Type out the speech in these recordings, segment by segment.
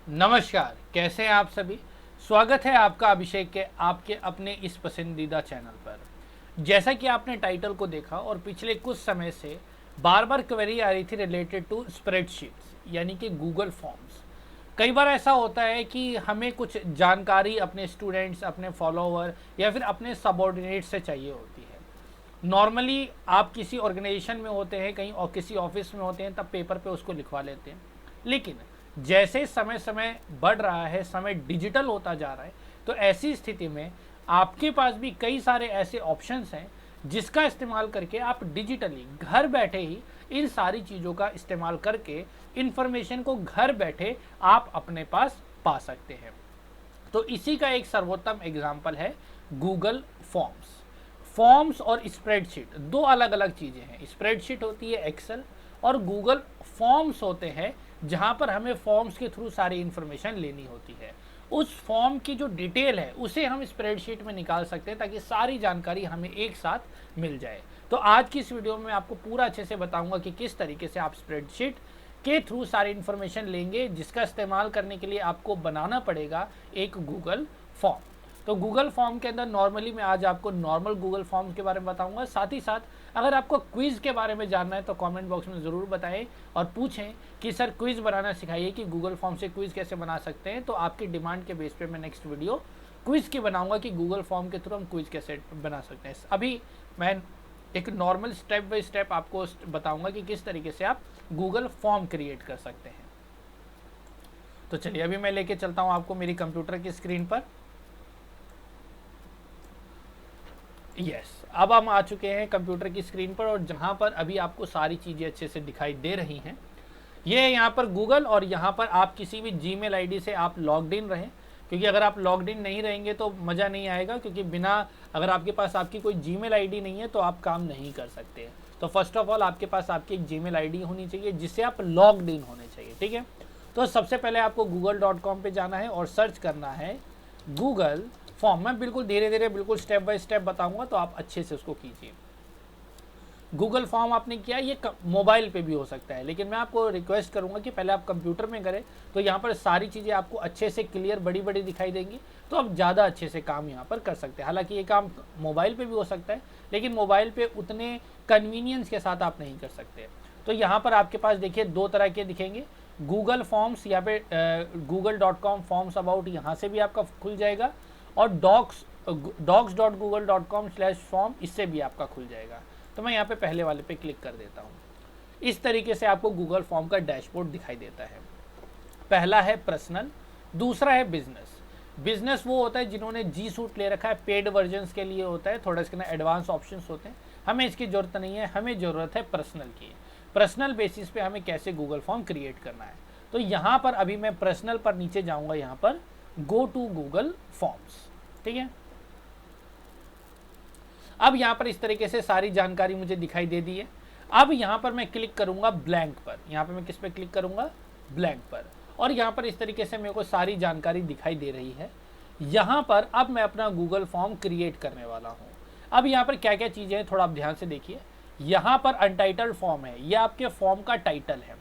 नमस्कार, कैसे हैं आप सभी। स्वागत है आपका अभिषेक के आपके अपने इस पसंदीदा चैनल पर। जैसा कि आपने टाइटल को देखा और पिछले कुछ समय से बार बार क्वेरी आ रही थी रिलेटेड टू स्प्रेडशीट्स यानी कि गूगल फॉर्म्स। कई बार ऐसा होता है कि हमें कुछ जानकारी अपने स्टूडेंट्स, अपने फॉलोवर या फिर अपने सबॉर्डिनेट से चाहिए होती है। नॉर्मली आप किसी ऑर्गेनाइजेशन में होते हैं, कहीं और किसी ऑफिस में होते हैं, तब पेपर पे उसको लिखवा लेते हैं। लेकिन जैसे समय समय बढ़ रहा है, समय डिजिटल होता जा रहा है, तो ऐसी स्थिति में आपके पास भी कई सारे ऐसे ऑप्शंस हैं जिसका इस्तेमाल करके आप डिजिटली घर बैठे ही इन सारी चीज़ों का इस्तेमाल करके इंफॉर्मेशन को घर बैठे आप अपने पास पा सकते हैं। तो इसी का एक सर्वोत्तम एग्जाम्पल है गूगल फॉर्म्स। फॉर्म्स और स्प्रेडशीट दो अलग अलग चीज़ें हैं। स्प्रेडशीट होती है एक्सेल और गूगल फॉर्म्स होते हैं जहां पर हमें फॉर्म्स के थ्रू सारी इंफॉर्मेशन लेनी होती है। उस फॉर्म की जो डिटेल है उसे हम स्प्रेडशीट में निकाल सकते हैं ताकि सारी जानकारी हमें एक साथ मिल जाए। तो आज की इस वीडियो में आपको पूरा अच्छे से बताऊंगा कि किस तरीके से आप स्प्रेडशीट के थ्रू सारी इंफॉर्मेशन लेंगे, जिसका इस्तेमाल करने के लिए आपको बनाना पड़ेगा एक गूगल फॉर्म। तो गूगल फॉर्म के अंदर नॉर्मली मैं आज आपको नॉर्मल गूगल फॉर्म के बारे में बताऊंगा। साथ ही साथ अगर आपको क्विज़ के बारे में जानना है तो कमेंट बॉक्स में ज़रूर बताएं और पूछें कि सर क्विज़ बनाना सिखाइए कि गूगल फॉर्म से क्विज़ कैसे बना सकते हैं। तो आपकी डिमांड के बेस पे मैं नेक्स्ट वीडियो क्विज़ की बनाऊंगा कि गूगल फॉर्म के थ्रू हम क्विज़ कैसे बना सकते हैं। अभी मैं एक नॉर्मल स्टेप बाय स्टेप आपको बताऊंगा कि किस तरीके से आप गूगल फॉर्म क्रिएट कर सकते हैं। तो चलिए अभी मैं लेके चलता हूं आपको मेरी कंप्यूटर की स्क्रीन पर। यस, अब हम आ चुके हैं कंप्यूटर की स्क्रीन पर और जहां पर अभी आपको सारी चीज़ें अच्छे से दिखाई दे रही हैं। ये यहाँ पर गूगल और यहाँ पर आप किसी भी जीमेल आईडी से आप लॉग्ड इन रहें, क्योंकि अगर आप लॉग्ड इन नहीं रहेंगे तो मज़ा नहीं आएगा। क्योंकि बिना अगर आपके पास आपकी कोई जीमेल आईडी नहीं है तो आप काम नहीं कर सकते। तो फर्स्ट ऑफ ऑल आपके पास आपकी एक जीमेल आईडी होनी चाहिए जिससे आप लॉग्ड इन होने चाहिए, ठीक है। तो सबसे पहले आपको google.com पे जाना है और सर्च करना है गूगल फॉर्म। मैं बिल्कुल धीरे धीरे बिल्कुल स्टेप बाय स्टेप बताऊंगा तो आप अच्छे से उसको कीजिए। गूगल फॉर्म आपने किया, ये मोबाइल पे भी हो सकता है, लेकिन मैं आपको रिक्वेस्ट करूंगा कि पहले आप कंप्यूटर में करें तो यहाँ पर सारी चीज़ें आपको अच्छे से क्लियर बड़ी बड़ी दिखाई देंगी, तो आप ज़्यादा अच्छे से काम यहाँ पर कर सकते हैं। हालांकि ये काम मोबाइल पे भी हो सकता है, लेकिन मोबाइल पे उतने कन्वीनियंस के साथ आप नहीं कर सकते। तो यहाँ पर आपके पास देखिए दो तरह के दिखेंगे, गूगल फॉर्म्स, यहाँ पे google.com फॉर्म्स अबाउट यहाँ से भी आपका खुल जाएगा और docs.google.com/form इससे भी आपका खुल जाएगा। तो मैं यहाँ पे पहले वाले पे क्लिक कर देता हूँ। इस तरीके से आपको गूगल फॉर्म का डैशबोर्ड दिखाई देता है। पहला है पर्सनल, दूसरा है बिजनेस। बिजनेस वो होता है जिन्होंने जी सूट ले रखा है, पेड वर्जन्स के लिए होता है, थोड़ा इसके ना एडवांस ऑप्शंस होते हैं। हमें इसकी ज़रूरत नहीं है, हमें ज़रूरत है पर्सनल की। पर्सनल बेसिस पे हमें कैसे गूगल फॉर्म क्रिएट करना है। तो यहाँ पर अभी मैं पर्सनल पर नीचे जाऊँगा, यहाँ पर गो टू गूगल फॉर्म्स, ठीक है। अब यहाँ पर इस तरीके से सारी जानकारी मुझे दिखाई दे दी है। अब यहाँ पर मैं क्लिक करूँगा ब्लैंक पर। यहाँ पर मैं किस पे क्लिक करूँगा? ब्लैंक पर। और यहाँ पर इस तरीके से मेरे को सारी जानकारी दिखाई दे रही है। यहाँ पर अब मैं अपना गूगल फॉर्म क्रिएट करने वाला हूँ। अब यहाँ पर क्या क्या चीज़ें हैं थोड़ा आप ध्यान से देखिए। यहाँ पर अनटाइटल्ड फॉर्म है, यह आपके फॉर्म का टाइटल है।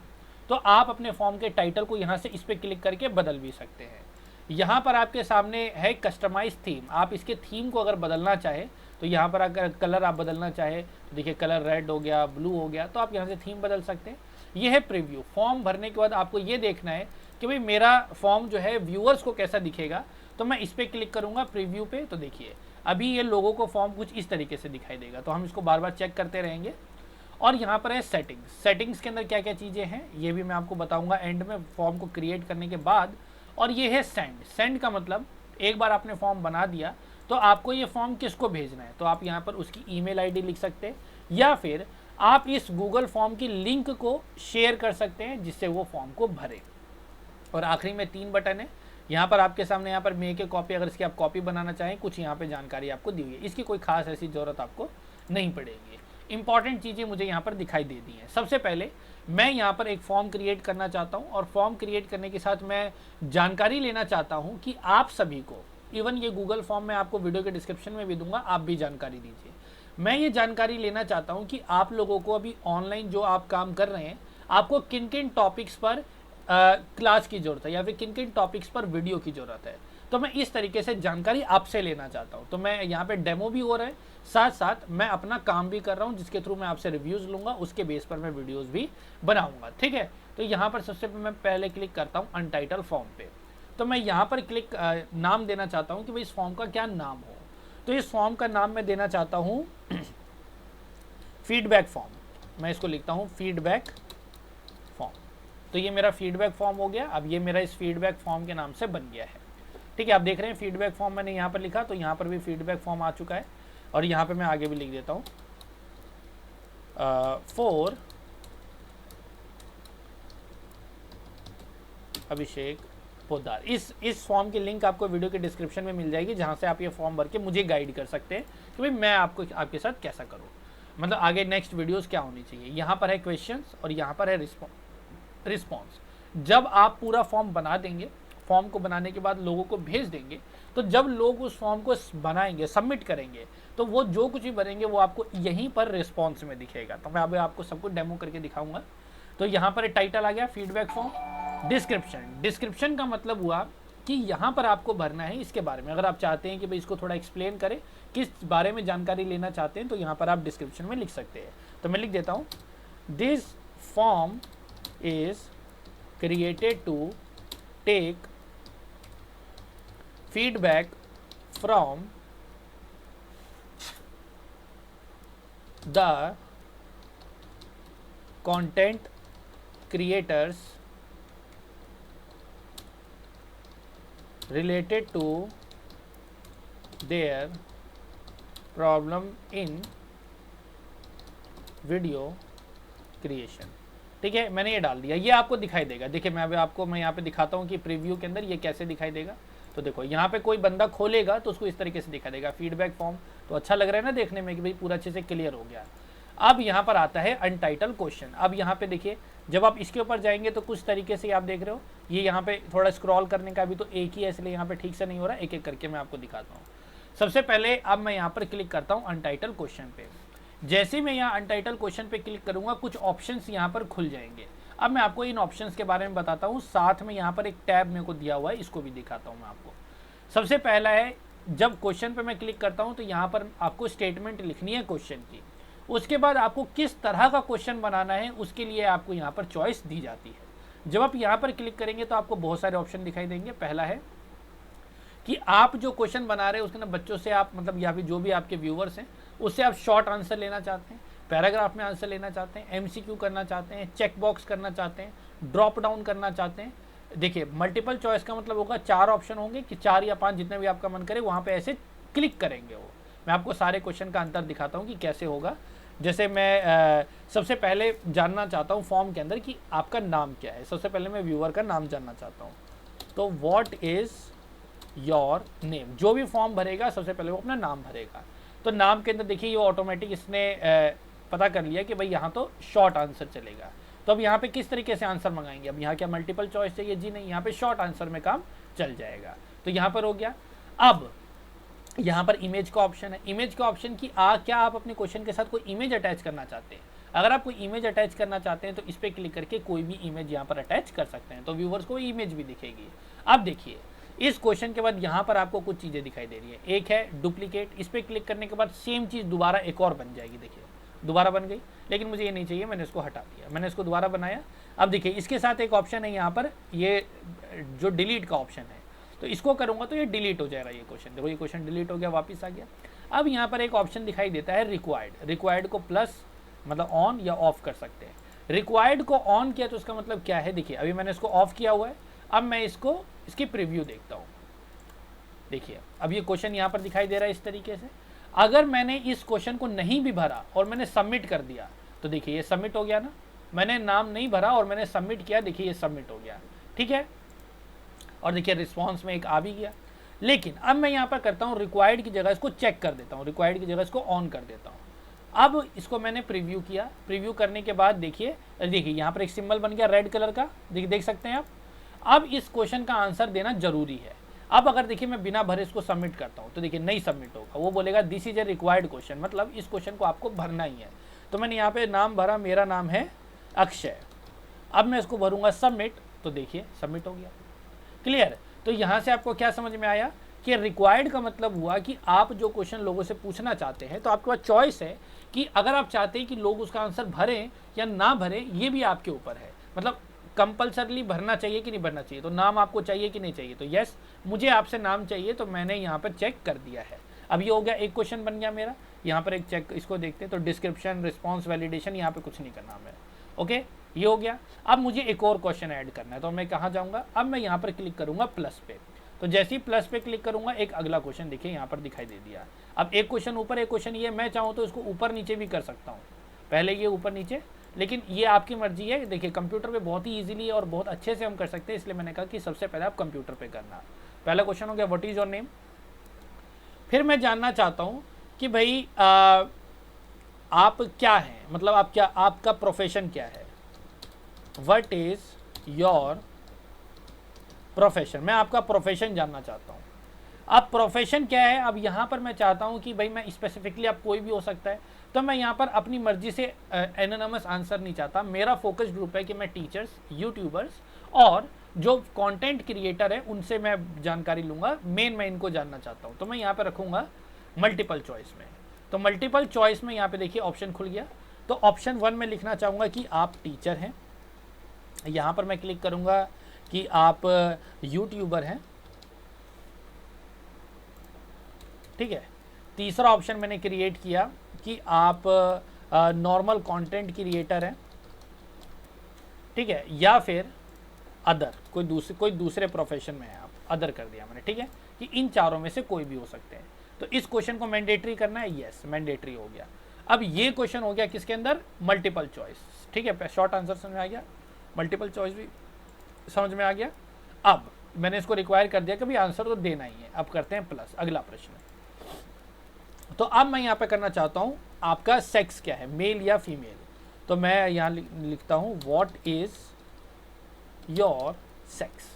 तो आप अपने फॉर्म के टाइटल को यहाँ से इस पर क्लिक करके बदल भी सकते हैं। यहाँ पर आपके सामने है कस्टमाइज थीम। आप इसके थीम को अगर बदलना चाहे तो यहाँ पर अगर कलर आप बदलना चाहे तो देखिए कलर रेड हो गया, ब्लू हो गया, तो आप यहाँ से थीम बदल सकते हैं। ये है प्रीव्यू। फॉर्म भरने के बाद आपको ये देखना है कि भाई मेरा फॉर्म जो है व्यूअर्स को कैसा दिखेगा। तो मैं इस पर क्लिक करूँगा प्रीव्यू पे, तो देखिए अभी ये लोगों को फॉर्म कुछ इस तरीके से दिखाई देगा। तो हम इसको बार बार चेक करते रहेंगे। और यहाँ पर है सेटिंग्स। सेटिंग्स के अंदर क्या क्या चीज़ें हैं ये भी मैं आपको बताऊँगा एंड में फॉर्म को क्रिएट करने के बाद। और ये है सेंड। सेंड का मतलब एक बार आपने फॉर्म बना दिया तो आपको ये फॉर्म किसको भेजना है, तो आप यहाँ पर उसकी ईमेल आईडी लिख सकते हैं या फिर आप इस गूगल फॉर्म की लिंक को शेयर कर सकते हैं जिससे वो फॉर्म को भरे। और आखिरी में 3 बटन है। यहाँ पर आपके सामने यहाँ पर मेक ए कॉपी, अगर इसकी आप कॉपी बनाना चाहें, कुछ यहाँ पे जानकारी आपको दी हुई है। इसकी कोई खास ऐसी ज़रूरत आपको नहीं पड़ेगी। इंपॉर्टेंट चीज़ें मुझे यहाँ पर दिखाई दे दी हैं। सबसे पहले मैं यहाँ पर एक फॉर्म क्रिएट करना चाहता हूँ और फॉर्म क्रिएट करने के साथ मैं जानकारी लेना चाहता हूँ कि आप सभी को, इवन ये गूगल फॉर्म मैं आपको वीडियो के डिस्क्रिप्शन में भी दूंगा, आप भी जानकारी दीजिए। मैं ये जानकारी लेना चाहता हूँ कि आप लोगों को अभी ऑनलाइन जो आप काम कर रहे हैं, आपको किन किन टॉपिक्स पर क्लास की ज़रूरत है या फिर किन किन टॉपिक्स पर वीडियो की ज़रूरत है। तो मैं इस तरीके से जानकारी आपसे लेना चाहता हूँ। तो मैं यहाँ पे डेमो भी हो रहा है, साथ साथ मैं अपना काम भी कर रहा हूँ, जिसके थ्रू मैं आपसे रिव्यूज़ लूँगा, उसके बेस पर मैं वीडियोज़ भी बनाऊँगा। ठीक है, तो यहाँ पर सबसे मैं पहले क्लिक करता हूँ अनटाइटल फॉर्म पे। तो मैं यहाँ पर क्लिक नाम देना चाहता हूँ कि भाई इस फॉर्म का क्या नाम हो। तो इस फॉर्म का नाम मैं देना चाहता हूँ फीडबैक फॉर्म। मैं इसको लिखता हूँ फीडबैक फॉर्म। तो ये मेरा फीडबैक फॉर्म हो गया। अब ये मेरा इस फीडबैक फॉर्म के नाम से बन गया है। ठीक है, आप देख रहे हैं फीडबैक फॉर्म मैंने यहाँ पर लिखा, तो यहाँ पर भी फीडबैक फॉर्म आ चुका है। और यहाँ पे मैं आगे भी लिख देता हूँ फॉर अभिषेक पोद्दार। इस फॉर्म की लिंक आपको वीडियो के डिस्क्रिप्शन में मिल जाएगी, जहाँ से आप ये फॉर्म भर के मुझे गाइड कर सकते हैं कि भाई मैं आपके साथ कैसा करूँ, मतलब आगे नेक्स्ट वीडियोस क्या होनी चाहिए। यहाँ पर है क्वेश्चंस और यहाँ पर है रिस्पॉन्स। जब आप पूरा फॉर्म बना देंगे, फॉर्म को बनाने के बाद लोगों को भेज देंगे, तो जब लोग उस फॉर्म को बनाएंगे, सबमिट करेंगे, तो वो जो कुछ भी भरेंगे वो आपको यहीं पर रिस्पॉन्स में दिखेगा। तो मैं अभी आपको सब कुछ डेमो करके दिखाऊंगा। तो यहाँ पर टाइटल आ गया फीडबैक फॉर्म। डिस्क्रिप्शन का मतलब हुआ कि यहाँ पर आपको भरना है इसके बारे में। अगर आप चाहते हैं कि भाई इसको थोड़ा एक्सप्लेन करें, किस बारे में जानकारी लेना चाहते हैं, तो यहाँ पर आप डिस्क्रिप्शन में लिख सकते हैं। तो मैं लिख देता हूँ this form is created to take feedback from the content creators related to their problem in video creation। ठीक है, मैंने ये डाल दिया, ये आपको दिखाई देगा। देखिए मैं यहाँ पे दिखाता हूँ कि प्रीव्यू के अंदर ये कैसे दिखाई देगा। तो देखो यहाँ पे कोई बंदा खोलेगा तो उसको इस तरीके से दिखा देगा फीडबैक फॉर्म। तो अच्छा लग रहा है ना देखने में कि भाई पूरा अच्छे से क्लियर हो गया। अब यहाँ पर आता है अनटाइटल क्वेश्चन। अब यहाँ पे देखिए जब आप इसके ऊपर जाएंगे तो कुछ तरीके से आप देख रहे हो, ये यहाँ पे थोड़ा स्क्रॉल करने का भी तो एक ही है, इसलिए यहाँ पे ठीक से नहीं हो रहा। एक एक करके मैं आपको दिखाता हूँ। सबसे पहले अब मैं यहाँ पर क्लिक करता हूँ अनटाइटल क्वेश्चन पे। जैसे मैं यहाँ अनटाइटल क्वेश्चन पे क्लिक करूँगा, कुछ ऑप्शंस यहाँ पर खुल जाएंगे। अब मैं आपको इन ऑप्शंस के बारे में बताता हूँ, साथ में यहाँ पर एक टैब मेरे को दिया हुआ है, इसको भी दिखाता हूँ मैं आपको। सबसे पहला है, जब क्वेश्चन पे मैं क्लिक करता हूँ तो यहाँ पर आपको स्टेटमेंट लिखनी है क्वेश्चन की। उसके बाद आपको किस तरह का क्वेश्चन बनाना है उसके लिए आपको यहाँ पर चॉइस दी जाती है। जब आप यहाँ पर क्लिक करेंगे तो आपको बहुत सारे ऑप्शन दिखाई देंगे। पहला है कि आप जो क्वेश्चन बना रहे हैं उसके ना बच्चों से आप, मतलब या फिर जो भी आपके व्यूवर्स हैं उससे आप शॉर्ट आंसर लेना चाहते हैं, पैराग्राफ में आंसर लेना चाहते हैं, MCQ करना चाहते हैं, चेक बॉक्स करना चाहते हैं, ड्रॉप डाउन करना चाहते हैं। देखिए मल्टीपल चॉइस का मतलब होगा 4 ऑप्शन होंगे कि 4 या 5 जितने भी आपका मन करे वहाँ पे ऐसे क्लिक करेंगे वो। मैं आपको सारे क्वेश्चन का अंतर दिखाता हूँ कि कैसे होगा। जैसे मैं सबसे पहले जानना चाहता हूँ फॉर्म के अंदर कि आपका नाम क्या है। सबसे पहले मैं व्यूअर का नाम जानना चाहता हूँ। तो व्हाट इज़ योर नेम। जो भी फॉर्म भरेगा सबसे पहले वो अपना नाम भरेगा। तो नाम के अंदर देखिए ये ऑटोमेटिक इसने पता कर लिया कि भाई यहाँ तो शॉर्ट आंसर चलेगा। तो अब यहाँ पे किस तरीके से आंसर मंगाएंगे। अब यहाँ क्या मल्टीपल चॉइस चाहिए? जी नहीं, यहाँ पे शॉर्ट आंसर में काम चल जाएगा। तो यहाँ पर हो गया। अब यहाँ पर इमेज का ऑप्शन है। इमेज का ऑप्शन की क्या आप अपने क्वेश्चन के साथ कोई इमेज अटैच करना चाहते हैं? अगर आप कोई इमेज अटैच करना चाहते हैं तो इस पर क्लिक करके कोई भी इमेज यहाँ पर अटैच कर सकते हैं, तो व्यूवर्स को इमेज भी दिखेगी। अब देखिए इस क्वेश्चन के बाद यहाँ पर आपको कुछ चीज़ें दिखाई दे रही है। एक है डुप्लीकेट, इस पर क्लिक करने के बाद सेम चीज़ दोबारा एक और बन जाएगी। देखिए दोबारा बन गई, लेकिन मुझे ये नहीं चाहिए, मैंने इसको हटा दिया, मैंने इसको दोबारा बनाया। अब देखिए इसके साथ एक ऑप्शन है यहाँ पर, ये जो डिलीट का ऑप्शन है, तो इसको करूँगा तो ये डिलीट हो जाएगा ये क्वेश्चन। देखो ये क्वेश्चन डिलीट हो गया, वापस आ गया। अब यहाँ पर एक ऑप्शन दिखाई देता है रिक्वायर्ड। रिक्वायर्ड को प्लस मतलब ऑन या ऑफ कर सकते हैं। रिक्वायर्ड को ऑन किया तो उसका मतलब क्या है? देखिए अभी मैंने इसको ऑफ किया हुआ है। अब मैं इसकी प्रीव्यू देखता हूँ। देखिए अब ये क्वेश्चन यहाँ पर दिखाई दे रहा है इस तरीके से। अगर मैंने इस क्वेश्चन को नहीं भी भरा और मैंने सबमिट कर दिया तो देखिए ये सबमिट हो गया ना। मैंने नाम नहीं भरा और मैंने सबमिट किया, देखिए ये सबमिट हो गया। ठीक है, और देखिए रिस्पॉन्स में एक आ भी गया। लेकिन अब मैं यहाँ पर करता हूँ रिक्वायर्ड की जगह इसको चेक कर देता हूँ, रिक्वायर्ड की जगह इसको ऑन कर देता हूँ। अब इसको मैंने प्रीव्यू किया। प्रीव्यू करने के बाद देखिए यहाँ पर एक सिंबल बन गया रेड कलर का, देख सकते हैं आप। अब इस क्वेश्चन का आंसर देना जरूरी है। अब अगर देखिए मैं बिना भरे इसको सबमिट करता हूँ तो देखिए नहीं सबमिट होगा, वो बोलेगा this is a required question, मतलब इस क्वेश्चन को आपको भरना ही है। तो मैंने यहाँ पे नाम भरा, मेरा नाम है अक्षय। अब मैं इसको भरूंगा सबमिट, तो देखिए सबमिट हो गया। क्लियर। तो यहाँ से आपको क्या समझ में आया कि रिक्वायर्ड का मतलब हुआ कि आप जो क्वेश्चन लोगों से पूछना चाहते हैं तो आपके पास चॉइस है कि अगर आप चाहते हैं कि लोग उसका आंसर भरें या ना भरें, ये भी आपके ऊपर है। मतलब कंपल्सरली भरना चाहिए कि नहीं भरना चाहिए, तो नाम आपको चाहिए कि नहीं चाहिए, तो यस मुझे आपसे नाम चाहिए, तो मैंने यहाँ पर चेक कर दिया है। अब ये हो गया, एक क्वेश्चन बन गया मेरा। यहाँ पर एक चेक इसको देखते हैं, तो डिस्क्रिप्शन, रिस्पॉन्स, वैलिडेशन, यहाँ पे कुछ नहीं करना है। ओके, ये हो गया। अब मुझे एक और क्वेश्चन ऐड करना है, तो मैं कहाँ जाऊँगा, अब मैं यहाँ पर क्लिक करूँगा प्लस पे। तो जैसे ही प्लस पे क्लिक करूँगा एक अगला क्वेश्चन देखिए यहाँ पर दिखाई दे दिया। अब एक क्वेश्चन ऊपर, एक क्वेश्चन ये, मैं चाहूँ तो इसको ऊपर नीचे भी कर सकता हूँ, पहले ये ऊपर नीचे, लेकिन ये आपकी मर्जी है। देखिए कंप्यूटर पे बहुत ही इजीली और बहुत अच्छे से हम कर सकते हैं, इसलिए मैंने कहा कि सबसे पहले आप कंप्यूटर पे करना। पहला क्वेश्चन हो गया व्हाट इज़ योर नेम। फिर मैं जानना चाहता हूँ कि भाई आप क्या हैं, मतलब आप क्या, आपका प्रोफेशन क्या है। व्हाट इज़ योर प्रोफेशन, मैं आपका प्रोफेशन जानना चाहता हूँ। अब प्रोफेशन क्या है, अब यहाँ पर मैं चाहता हूँ कि भाई मैं स्पेसिफिकली, आप कोई भी हो सकता है, तो मैं यहाँ पर अपनी मर्जी से एनोनिमस आंसर नहीं चाहता। मेरा फोकस ग्रुप है कि मैं टीचर्स, यूट्यूबर्स और जो कंटेंट क्रिएटर है उनसे मैं जानकारी लूँगा, मेन मैं इनको जानना चाहता हूँ। तो मैं यहाँ पर रखूँगा मल्टीपल चॉइस में। तो मल्टीपल चॉइस में यहाँ पे देखिए ऑप्शन खुल गया। तो ऑप्शन 1 में लिखना चाहूँगा कि आप टीचर हैं। यहाँ पर मैं क्लिक करूँगा कि आप यूट्यूबर हैं। ठीक है। तीसरा ऑप्शन मैंने क्रिएट किया कि आप नॉर्मल कंटेंट क्रिएटर हैं। ठीक है, या फिर अदर, कोई दूसरे प्रोफेशन में है आप, अदर कर दिया मैंने। ठीक है, कि इन चारों में से कोई भी हो सकते हैं। तो इस क्वेश्चन को मैंडेटरी करना है, यस मैंडेटरी हो गया। अब ये क्वेश्चन हो गया किसके अंदर, मल्टीपल चॉइस। ठीक है, शॉर्ट आंसर समझ में आ गया, मल्टीपल चॉइस भी समझ में आ गया। अब मैंने इसको रिक्वायर कर दिया कि भाई आंसर तो देना ही है। अब करते हैं प्लस, अगला प्रश्न। तो अब मैं यहाँ पे करना चाहता हूँ आपका सेक्स क्या है, मेल या फीमेल। तो मैं यहाँ लिखता हूँ व्हाट इज योर सेक्स।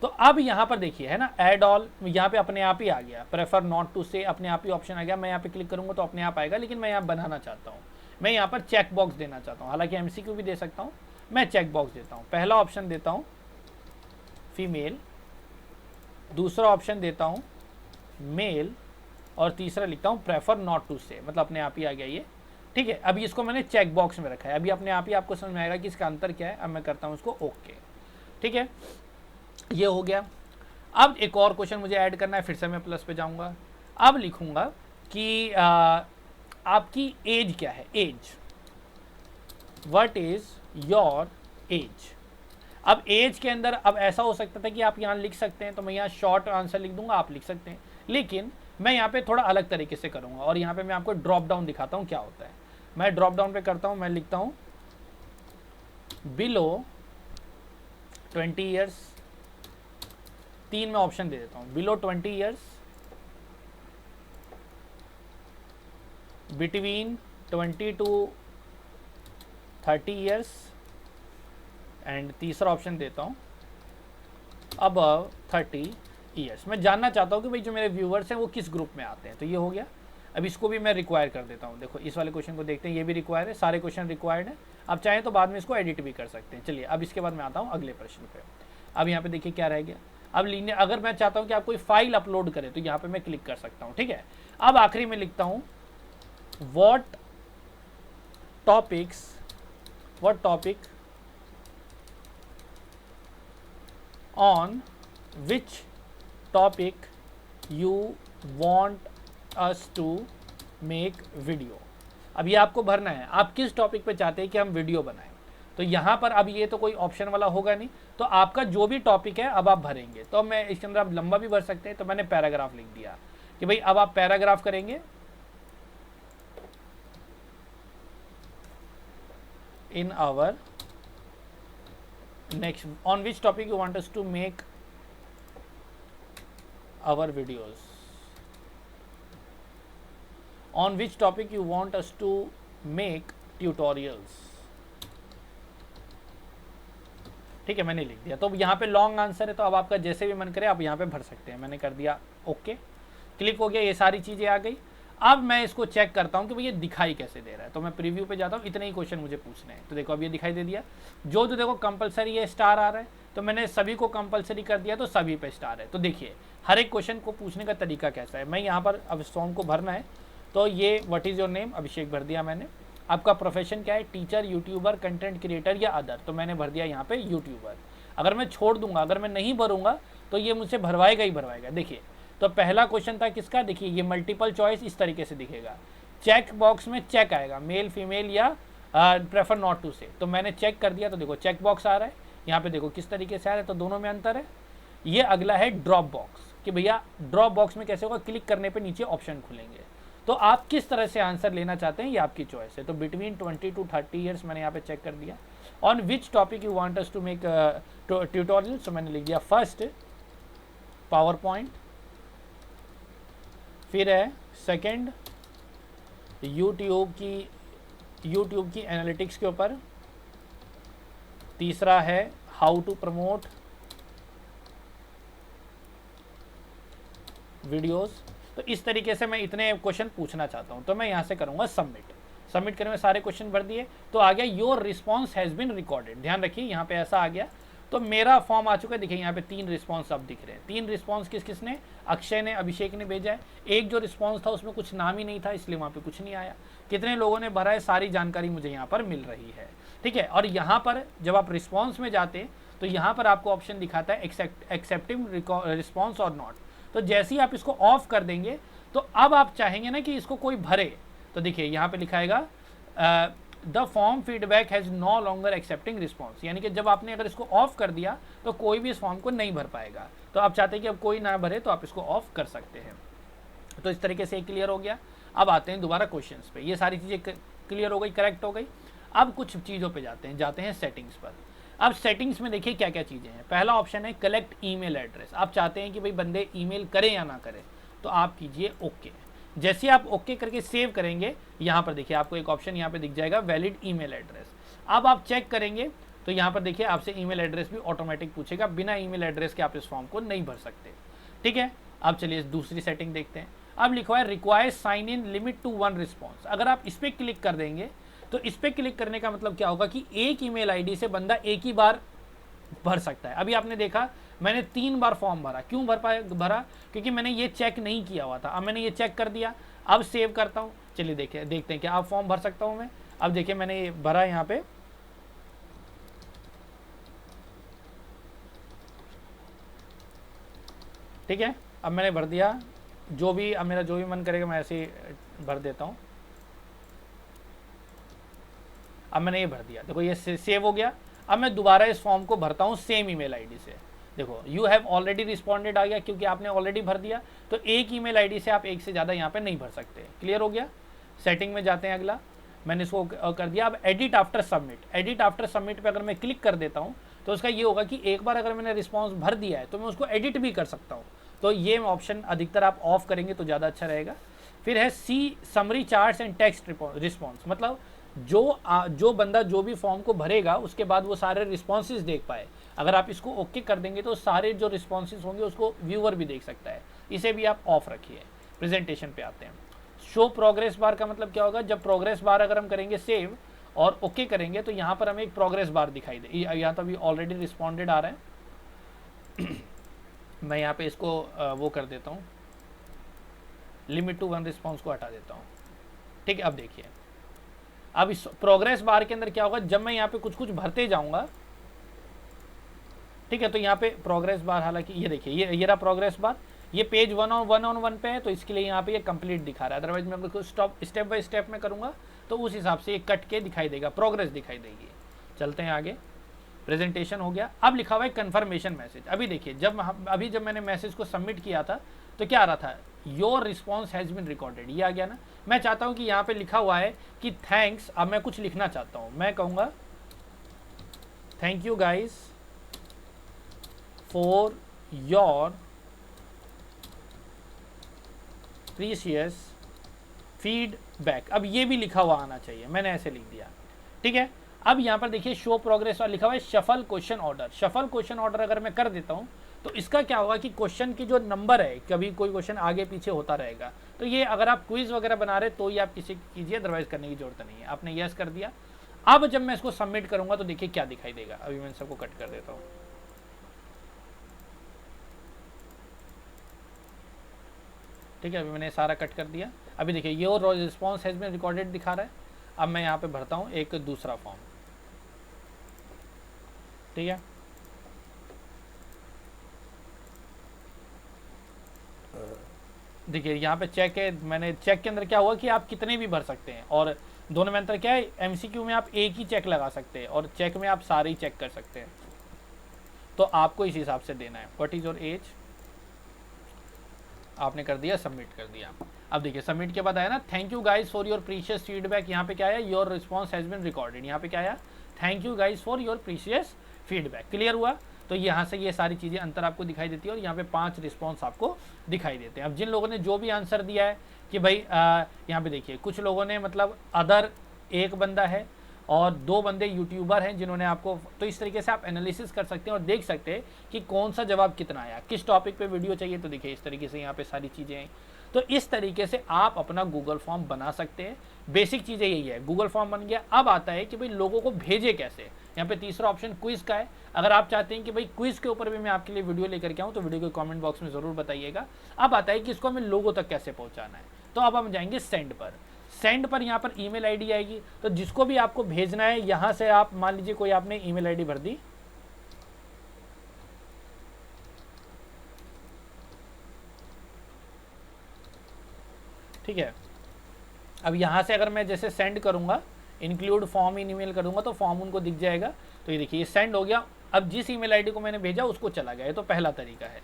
तो अब यहाँ पर देखिए है ना, ऐड ऑल, यहाँ पे अपने आप ही आ गया। प्रेफर नॉट टू से, अपने आप ही ऑप्शन आ गया। मैं यहाँ पे क्लिक करूँगा तो अपने आप आएगा, लेकिन मैं यहाँ बनाना चाहता हूँ, मैं यहाँ पर चेक बॉक्स देना चाहता हूँ। हालांकि MCQ भी दे सकता हूँ, मैं चेक बॉक्स देता हूँ। पहला ऑप्शन देता हूँ फीमेल, दूसरा ऑप्शन देता हूँ मेल, और तीसरा लिखता हूँ प्रेफर नॉट टू से, मतलब अपने आप ही आ गया ये। ठीक है, अभी इसको मैंने चेक बॉक्स में रखा है, अभी अपने आप ही आपको समझ में आएगा कि इसका अंतर क्या है। अब मैं करता हूँ इसको ओके। ठीक है, ये हो गया। अब एक और क्वेश्चन मुझे ऐड करना है, फिर से मैं प्लस पे जाऊँगा। अब लिखूँगा कि आपकी एज क्या है, age, what is your age. अब एज के अंदर अब ऐसा हो सकता था कि आप यहाँ लिख सकते हैं, तो मैं यहाँ शॉर्ट आंसर लिख दूंगा, आप लिख सकते हैं, लेकिन मैं यहाँ पे थोड़ा अलग तरीके से करूँगा। और यहाँ पे मैं आपको ड्रॉप डाउन दिखाता हूँ क्या होता है। मैं ड्रॉप डाउन पे करता हूँ, मैं लिखता हूँ बिलो 20 ईयर्स। 3 में ऑप्शन दे देता हूँ, below 20 years, between 20 to 30 years, and तीसरा ऑप्शन देता हूँ अबव 30 ईयर्स। मैं जानना चाहता हूँ कि भाई जो मेरे व्यूवर्स हैं वो किस ग्रुप में आते हैं। तो ये हो गया। अब इसको भी मैं रिक्वायर कर देता हूँ। देखो इस वाले क्वेश्चन को देखते हैं, ये भी रिक्वायर है, सारे क्वेश्चन रिक्वायर्ड है। आप चाहें तो बाद में इसको एडिट भी कर सकते हैं। चलिए अब इसके बाद मैं आता हूँ अगले प्रश्न पे। अब यहाँ पे देखिए क्या रह गया। अब लीनियर, अगर मैं चाहता हूँ कि आप कोई फाइल अपलोड करें तो यहाँ पे मैं क्लिक कर सकता हूँ। ठीक है, अब आखिरी में लिखता हूँ what topic on which topic you want us to make video। अब ये आपको भरना है, आप किस टॉपिक पे चाहते हैं कि हम वीडियो बनाएं। तो यहाँ पर अब ये तो कोई ऑप्शन वाला होगा नहीं, तो आपका जो भी टॉपिक है अब आप भरेंगे। तो मैं इसके अंदर आप लंबा भी भर सकते हैं, तो मैंने पैराग्राफ लिख दिया कि भाई अब आप पैराग्राफ करेंगे। In our next on which topic you want us to make our videos, on which topic you want us to make tutorials। ठीक है, मैंने लिख दिया। तो यहाँ पे लॉन्ग आंसर है, तो अब आपका जैसे भी मन करे आप यहाँ पे भर सकते हैं। मैंने कर दिया ओके, क्लिक हो गया, ये सारी चीज़ें आ गई। अब मैं इसको चेक करता हूँ कि भैया दिखाई कैसे दे रहा है, तो मैं प्रीव्यू पे जाता हूँ, इतने ही क्वेश्चन मुझे पूछने हैं। तो देखो अब ये दिखाई दे दिया, जो देखो कंपलसरी है स्टार आ रहा है, तो मैंने सभी को कंपलसरी कर दिया तो सभी पे स्टार है। तो देखिए हर एक क्वेश्चन को पूछने का तरीका कैसा है। मैं यहाँ पर अब फॉर्म को भरना है, तो ये व्हाट इज़ योर नेम, अभिषेक भर दिया मैंने। आपका प्रोफेशन क्या है, टीचर, यूट्यूबर, कंटेंट क्रिएटर या अदर, तो मैंने भर दिया यहाँ पे यूट्यूबर। अगर मैं छोड़ दूंगा, अगर मैं नहीं भरूंगा तो ये मुझसे भरवाएगा ही भरवाएगा। देखिए तो पहला क्वेश्चन था किसका, देखिए ये मल्टीपल चॉइस इस तरीके से दिखेगा, चेक बॉक्स में चेक आएगा, मेल फीमेल या प्रेफर नॉट टू से, तो मैंने चेक कर दिया, तो देखो चेक बॉक्स आ रहा है यहाँ पे, देखो किस तरीके से आ रहा है, तो दोनों में अंतर है। ये अगला है ड्रॉप बॉक्स, कि भैया ड्रॉप बॉक्स में कैसे होगा, क्लिक करने पे नीचे ऑप्शन खुलेंगे। तो आप किस तरह से आंसर लेना चाहते हैं ये आपकी चॉइस है। तो बिटवीन 20 to 30 ईयर्स मैंने यहाँ पे चेक कर दिया। On which topic you want us to make tutorial, so मैंने लिख दिया फर्स्ट पावर पॉइंट, फिर है सेकंड यूट्यूब की एनालिटिक्स के ऊपर, तीसरा है हाउ टू प्रमोट वीडियोस। तो इस तरीके से मैं इतने क्वेश्चन पूछना चाहता हूं, तो मैं यहां से करूंगा सबमिट। सबमिट करने में सारे क्वेश्चन भर दिए, तो आ गया your response has been recorded. ध्यान रखिए यहाँ पे ऐसा आ गया, तो मेरा फॉर्म आ चुका है। देखिए यहाँ पे 3 रिस्पॉन्स अब दिख रहे हैं। 3 रिस्पॉन्स किसने, अक्षय ने, अभिषेक ने भेजा है। एक जो रिस्पॉन्स था उसमें कुछ नाम ही नहीं था, इसलिए वहाँ पे कुछ नहीं आया। कितने लोगों ने भरा है, सारी जानकारी मुझे यहाँ पर मिल रही है, ठीक है। और यहाँ पर जब आप रिस्पॉन्स में जाते हैं तो यहाँ पर आपको ऑप्शन दिखाता है एक्सेप्टिंग रिस्पॉन्स और नॉट। तो जैसे ही आप इसको ऑफ कर देंगे तो अब आप चाहेंगे ना कि इसको कोई भरे, तो देखिए यहाँ पे लिखाएगा the form feedback has no longer accepting response, यानी कि जब आपने अगर इसको ऑफ कर दिया तो कोई भी इस फॉर्म को नहीं भर पाएगा। तो आप चाहते हैं कि अब कोई ना भरे, तो आप इसको ऑफ कर सकते हैं। तो इस तरीके से क्लियर हो गया। अब आते हैं दोबारा क्वेश्चंस पे, ये सारी चीज़ें क्लियर हो गई, करेक्ट हो गई। अब कुछ चीज़ों पे जाते हैं सेटिंग्स पर। अब सेटिंग्स में देखिए क्या क्या चीज़ें हैं। पहला ऑप्शन है कलेक्ट ईमेल एड्रेस। आप चाहते हैं कि भाई बंदे ईमेल करें या ना करें, तो आप कीजिए ओके। जैसे आप ओके करके सेव करेंगे, यहाँ पर देखिए आपको एक ऑप्शन यहाँ पे दिख जाएगा वैलिड ईमेल एड्रेस। अब आप चेक करेंगे तो यहाँ पर देखिए आपसे ईमेल एड्रेस भी ऑटोमेटिक पूछेगा, बिना ईमेल एड्रेस के आप इस फॉर्म को नहीं भर सकते, ठीक है। अब चलिए दूसरी सेटिंग देखते हैं। अब लिखा है require sign in limit to 1 response. अगर आप इस पर क्लिक कर देंगे तो इस पर क्लिक करने का मतलब क्या होगा कि एक ईमेल आईडी से बंदा एक ही बार भर सकता है। अभी आपने देखा मैंने 3 बार फॉर्म भरा, क्यों भरा, क्योंकि मैंने ये चेक नहीं किया हुआ था। अब मैंने ये चेक कर दिया, अब सेव करता हूँ। चलिए देखते हैं क्या अब फॉर्म भर सकता हूँ मैं। अब देखिए मैंने ये भरा यहाँ पे, ठीक है। अब मैंने भर दिया, अब मेरा जो भी मन करेगा मैं ऐसे ही भर देता हूँ। अब मैंने ये भर दिया, देखो ये सेव हो गया। अब मैं दोबारा इस फॉर्म को भरता हूँ सेम ईमेल आईडी से। देखो यू हैव ऑलरेडी रिस्पॉन्डेड आ गया, क्योंकि आपने ऑलरेडी भर दिया। तो एक ईमेल आईडी से आप एक से ज़्यादा यहाँ पे नहीं भर सकते। क्लियर हो गया। सेटिंग में जाते हैं अगला, मैंने इसको कर दिया। अब edit after submit. Edit after submit पे अगर मैं क्लिक कर देता हूँ तो उसका ये होगा कि एक बार अगर मैंने रिस्पॉन्स भर दिया है तो मैं उसको एडिट भी कर सकता हूँ। तो ये ऑप्शन अधिकतर आप ऑफ करेंगे तो ज़्यादा अच्छा रहेगा। फिर है see summary charts and text response, मतलब जो बंदा जो भी फॉर्म को भरेगा उसके बाद वो सारे रिस्पॉन्सेज देख पाए। अगर आप इसको ओके कर देंगे तो सारे जो रिस्पॉन्सेज होंगे उसको व्यूअर भी देख सकता है। इसे भी आप ऑफ रखिए। प्रेजेंटेशन पे आते हैं। शो प्रोग्रेस बार का मतलब क्या होगा, जब प्रोग्रेस बार अगर हम करेंगे सेव और ओके करेंगे तो यहाँ पर हमें एक प्रोग्रेस बार दिखाई दे। यहाँ तो अभी ऑलरेडी रिस्पॉन्डेड आ रहा है। मैं यहाँ पे इसको वो कर देता हूँ, लिमिट टू 1 रिस्पॉन्स को हटा देता हूँ, ठीक है। अब देखिए अब इस प्रोग्रेस बार के अंदर क्या होगा, जब मैं यहाँ पे कुछ भरते जाऊंगा, ठीक है, तो यहाँ पे प्रोग्रेस बार, हालांकि ये देखिए ये रहा प्रोग्रेस बार। ये पेज 1 on 1 पे है तो इसके लिए यहाँ पे ये कंप्लीट दिखा रहा है। अदरवाइज मैं आपको स्टेप बाय स्टेप में करूँगा तो उस हिसाब से ये कट के दिखाई देगा, प्रोग्रेस दिखाई देगी। चलते हैं आगे। प्रेजेंटेशन हो गया। अब लिखा हुआ है कन्फर्मेशन मैसेज। अभी देखिए जब मैंने मैसेज को सबमिट किया था तो क्या आ रहा था, your response has been recorded, ये आ गया ना। मैं चाहता हूँ कि यहाँ पे लिखा हुआ है कि थैंक्स। अब मैं कुछ लिखना चाहता हूँ, मैं कहूँगा thank you guys for your precious feedback. अब ये भी लिखा हुआ आना चाहिए, मैंने ऐसे लिख दिया, ठीक है। अब यहाँ पर देखिए शो प्रोग्रेस और लिखा हुआ है shuffle question order. Shuffle question order अगर मैं कर देता हूँ तो इसका क्या होगा कि क्वेश्चन की जो नंबर है, कभी कोई क्वेश्चन आगे पीछे होता रहेगा। तो ये अगर आप क्विज वगैरह बना रहे तो ये आप किसी कीजिए, अदरवाइज करने की जरूरत नहीं है। आपने यस कर दिया। अब जब मैं इसको सबमिट करूंगा तो देखिए क्या दिखाई देगा। अभी मैं सबको कट कर देता हूँ। ठीक है, अभी मैंने सारा कट कर दिया। अभी देखिए your response has been recorded दिखा रहा है। अब मैं यहाँ पे भरता हूँ एक दूसरा फॉर्म। ठीक है, देखिए यहाँ पे चेक है। मैंने चेक के अंदर क्या हुआ कि आप कितने भी भर सकते हैं, और दोनों में अंतर क्या है, एमसीक्यू में आप एक ही चेक लगा सकते हैं और चेक में आप सारे ही चेक कर सकते हैं। तो आपको इस हिसाब से देना है। व्हाट इज योर एज, आपने कर दिया, सबमिट कर दिया। अब देखिए सबमिट के बाद आया ना, thank you guys for your precious feedback. यहाँ पे क्या आया, your response has been recorded. यहाँ पे क्या आया, thank you guys for your precious feedback. Clear हुआ। तो यहाँ से ये सारी चीज़ें अंतर आपको दिखाई देती है और यहाँ पे 5 रिस्पॉन्स आपको दिखाई देते हैं। अब जिन लोगों ने जो भी आंसर दिया है कि भाई यहाँ पे देखिए कुछ लोगों ने मतलब अदर एक बंदा है और 2 बंदे यूट्यूबर हैं जिन्होंने आपको, तो इस तरीके से आप एनालिसिस कर सकते हैं और देख सकते हैं कि कौन सा जवाब कितना आया, किस टॉपिक पे वीडियो चाहिए। तो देखिए इस तरीके से यहाँ पे सारी चीज़ें हैं। तो इस तरीके से आप अपना गूगल फॉर्म बना सकते हैं। बेसिक चीज़ें यही है, गूगल फॉर्म बन गया। अब आता है कि भाई लोगों को भेजे कैसे। यहाँ पे तीसरा ऑप्शन क्विज का है। अगर आप चाहते हैं कि भाई क्विज के ऊपर भी मैं आपके लिए वीडियो लेकर के आऊँ तो वीडियो के कमेंट बॉक्स में ज़रूर बताइएगा। अब आता है कि इसको हमें लोगों तक कैसे पहुँचाना है। तो अब हम जाएंगे सेंड पर। सेंड पर यहाँ पर ईमेल आईडी आएगी। तो जिसको भी आपको भेजना है यहाँ से आप मान लीजिए कोई आपने ईमेल आईडी भर दी, ठीक है। अब यहाँ से अगर मैं जैसे सेंड करूँगा, इंक्लूड फॉर्म इन ईमेल करूँगा तो फॉर्म उनको दिख जाएगा। तो ये देखिए ये सेंड हो गया। अब जिस ईमेल आईडी को मैंने भेजा उसको चला गया। ये तो पहला तरीका है।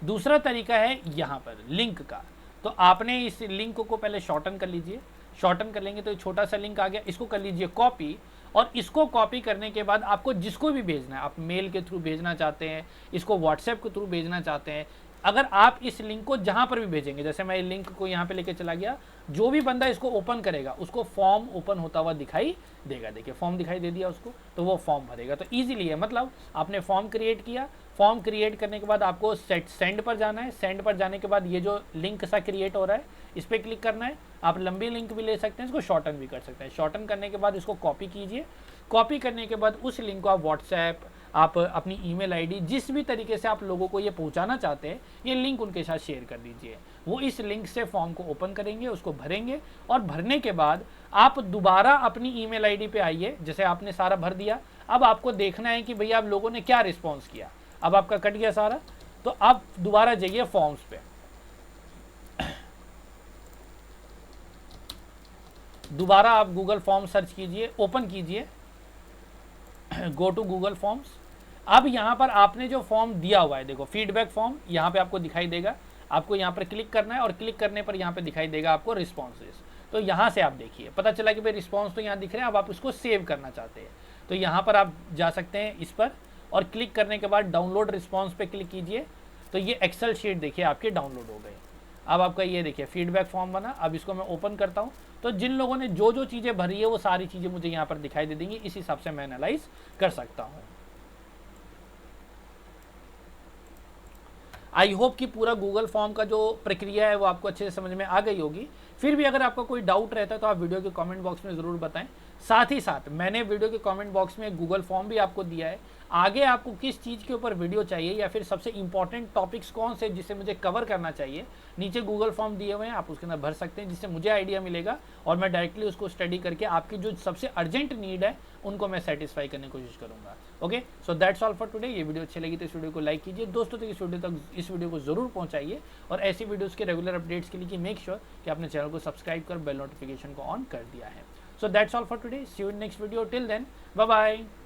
दूसरा तरीका है यहाँ पर लिंक का। तो आपने इस लिंक को पहले शॉर्टन कर लीजिए। शॉर्टन कर लेंगे तो एक छोटा सा लिंक आ गया, इसको कर लीजिए कॉपी। और इसको कॉपी करने के बाद आपको जिसको भी भेजना है, आप मेल के थ्रू भेजना चाहते हैं, इसको व्हाट्सएप के थ्रू भेजना चाहते हैं, अगर आप इस लिंक को जहाँ पर भी भेजेंगे, जैसे मैं लिंक को यहाँ पे लेके चला गया, जो भी बंदा इसको ओपन करेगा उसको फॉर्म ओपन होता हुआ दिखाई देगा। देखिए फॉर्म दिखाई दे दिया उसको, तो वो फॉर्म भरेगा। तो इजीली है, मतलब आपने फॉर्म क्रिएट किया। फॉर्म क्रिएट करने के बाद आपको सेंड पर जाना है। सेंड पर जाने के बाद ये जो लिंक सा क्रिएट हो रहा है इस पर क्लिक करना है। आप लंबी लिंक भी ले सकते हैं, इसको शॉर्टन भी कर सकते हैं। शॉर्टन करने के बाद इसको कॉपी कीजिए। कॉपी करने के बाद उस लिंक को आप व्हाट्सएप, आप अपनी ईमेल आईडी, जिस भी तरीके से आप लोगों को ये पहुंचाना चाहते हैं, ये लिंक उनके साथ शेयर कर दीजिए। वो इस लिंक से फॉर्म को ओपन करेंगे, उसको भरेंगे और भरने के बाद आप दोबारा अपनी ईमेल आईडी पे आइए। जैसे आपने सारा भर दिया, अब आपको देखना है कि भैया आप लोगों ने क्या रिस्पॉन्स किया। अब आपका कट गया सारा, तो आप दोबारा जाइए फॉर्म्स पे। दोबारा आप गूगल फॉर्म सर्च कीजिए, ओपन कीजिए, गो टू गूगल फॉर्म्स। अब यहाँ पर आपने जो फॉर्म दिया हुआ है, देखो फीडबैक फॉर्म यहाँ पे आपको दिखाई देगा। आपको यहाँ पर क्लिक करना है और क्लिक करने पर यहाँ पे दिखाई देगा आपको रिस्पॉन्सेज। तो यहाँ से आप देखिए, पता चला कि भाई रिस्पॉन्स तो यहाँ दिख रहे हैं। अब आप इसको सेव करना चाहते हैं तो यहाँ पर आप जा सकते हैं इस पर, और क्लिक करने के बाद डाउनलोड रिस्पॉन्स पे क्लिक कीजिए। तो ये एक्सेल शीट देखिए आपके डाउनलोड हो गए। अब आपका ये देखिए फीडबैक फॉर्म बना। अब इसको मैं ओपन करता हूँ, तो जिन लोगों ने जो जो चीज़ें भरी है वो सारी चीज़ें मुझे यहाँ पर दिखाई दे देंगी। इस हिसाब से मैं एनालाइज कर सकता हूँ। आई होप कि पूरा गूगल फॉर्म का जो प्रक्रिया है वो आपको अच्छे से समझ में आ गई होगी। फिर भी अगर आपका कोई डाउट रहता है तो आप वीडियो के कमेंट बॉक्स में ज़रूर बताएं। साथ ही साथ मैंने वीडियो के कमेंट बॉक्स में गूगल फॉर्म भी आपको दिया है। आगे आपको किस चीज़ के ऊपर वीडियो चाहिए या फिर सबसे इंपॉर्टेंट टॉपिक्स कौन से जिसे मुझे कवर करना चाहिए, नीचे गूगल फॉर्म दिए हुए हैं, आप उसके अंदर भर सकते हैं, जिससे मुझे आइडिया मिलेगा और मैं डायरेक्टली उसको स्टडी करके आपकी जो सबसे अर्जेंट नीड है उनको मैं सेटिस्फाई करने की कोशिश करूँगा। Okay, so that's all for today. ये वीडियो अच्छी लगी तो इस वीडियो को लाइक कीजिए, दोस्तों तक इस वीडियो को जरूर पहुँचाइए, और ऐसी वीडियोज़ के रेगुलर अपडेट्स के लिए मेक श्योर कि आपने चैनल को सब्सक्राइब कर बेल नोटिफिकेशन को ऑन कर दिया है। So that's all for today. See you in next video. Till then, bye bye.